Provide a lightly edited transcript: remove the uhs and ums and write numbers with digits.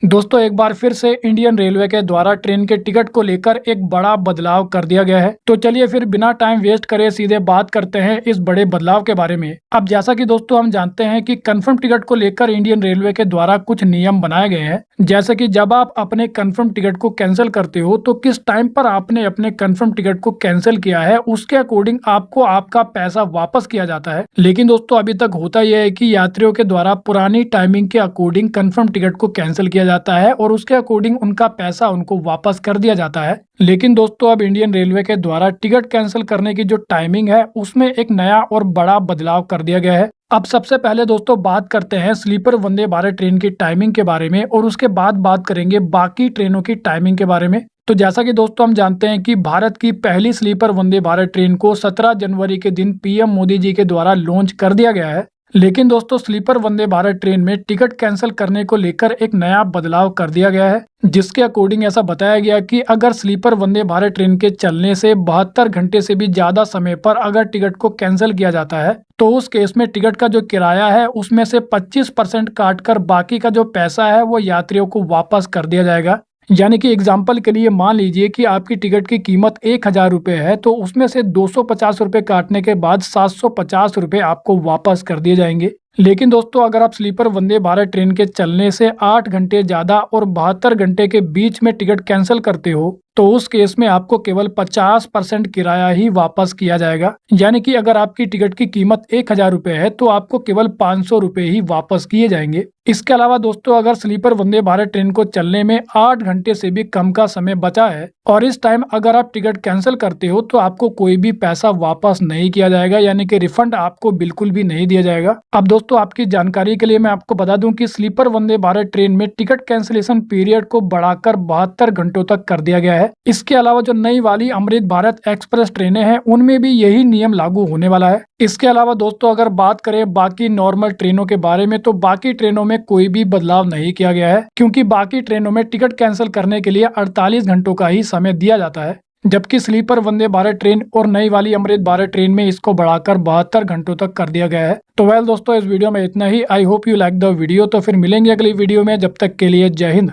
दोस्तों एक बार फिर से इंडियन रेलवे के द्वारा ट्रेन के टिकट को लेकर एक बड़ा बदलाव कर दिया गया है। तो चलिए फिर बिना टाइम वेस्ट करे सीधे बात करते हैं इस बड़े बदलाव के बारे में। अब जैसा कि दोस्तों हम जानते हैं कि कंफर्म टिकट को लेकर इंडियन रेलवे के द्वारा कुछ नियम बनाए गए हैं। जैसे कि जब आप अपने कंफर्म टिकट को कैंसिल करते हो तो किस टाइम पर आपने अपने कंफर्म टिकट को कैंसिल किया है उसके अकॉर्डिंग आपको आपका पैसा वापस किया जाता है। लेकिन दोस्तों अभी तक होता यह है कि यात्रियों के द्वारा पुरानी टाइमिंग के अकॉर्डिंग कंफर्म टिकट को कैंसिल किया जाता है और उसके अकॉर्डिंग उनका पैसा उनको वापस कर दिया जाता है। लेकिन दोस्तों अब इंडियन रेलवे के द्वारा टिकट कैंसिल करने की जो टाइमिंग है उसमें एक नया और बड़ा बदलाव कर दिया गया है। अब सबसे पहले दोस्तों बात करते हैं स्लीपर वंदे भारत ट्रेन की टाइमिंग के बारे में और उसके बाद बात करेंगे बाकी ट्रेनों की टाइमिंग के बारे में। तो जैसा कि दोस्तों हम जानते हैं कि भारत की पहली स्लीपर वंदे भारत ट्रेन को 17 जनवरी के दिन पीएम मोदी जी के द्वारा लॉन्च कर दिया गया है। लेकिन दोस्तों स्लीपर वंदे भारत ट्रेन में टिकट कैंसिल करने को लेकर एक नया बदलाव कर दिया गया है, जिसके अकॉर्डिंग ऐसा बताया गया कि अगर स्लीपर वंदे भारत ट्रेन के चलने से 72 घंटे से भी ज्यादा समय पर अगर टिकट को कैंसिल किया जाता है तो उस केस में टिकट का जो किराया है उसमें से 25% काट कर बाकी का जो पैसा है वो यात्रियों को वापस कर दिया जाएगा। यानी कि एग्जाम्पल के लिए मान लीजिए कि आपकी टिकट की कीमत 1000 रुपये है तो उसमें से 250 रुपये काटने के बाद 750 रुपये आपको वापस कर दिए जाएंगे। लेकिन दोस्तों अगर आप स्लीपर वंदे भारत ट्रेन के चलने से 8 घंटे ज्यादा और 72 घंटे के बीच में टिकट कैंसिल करते हो तो उस केस में आपको केवल 50% किराया ही वापस किया जाएगा। यानी कि अगर आपकी टिकट की कीमत 1000 रुपये है तो आपको केवल 500 रुपये ही वापस किए जाएंगे। इसके अलावा दोस्तों अगर स्लीपर वंदे भारत ट्रेन को चलने में 8 घंटे से भी कम का समय बचा है और इस टाइम अगर आप टिकट कैंसिल करते हो तो आपको कोई भी पैसा वापस नहीं किया जाएगा, यानी कि रिफंड आपको बिल्कुल भी नहीं दिया जाएगा। अब दोस्तों आपकी जानकारी के लिए मैं आपको बता दूं कि स्लीपर वंदे भारत ट्रेन में टिकट कैंसिलेशन पीरियड को बढ़ाकर 72 घंटों तक कर दिया गया है। इसके अलावा जो नई वाली अमृत भारत एक्सप्रेस ट्रेनें हैं उनमें भी यही नियम लागू होने वाला है। इसके अलावा दोस्तों अगर बात करें बाकी नॉर्मल ट्रेनों के बारे में तो बाकी ट्रेनों में कोई भी बदलाव नहीं किया गया है, क्योंकि बाकी ट्रेनों में टिकट कैंसिल करने के लिए 48 घंटों का ही समय दिया जाता है, जबकि स्लीपर वंदे भारत ट्रेन और नई वाली अमृत भारत ट्रेन में इसको बढ़ाकर 72 घंटों तक कर दिया गया है। तो वेल दोस्तों इस वीडियो में इतना ही। I hope you like the video. तो फिर मिलेंगे अगली वीडियो में, जब तक के लिए जय हिंद।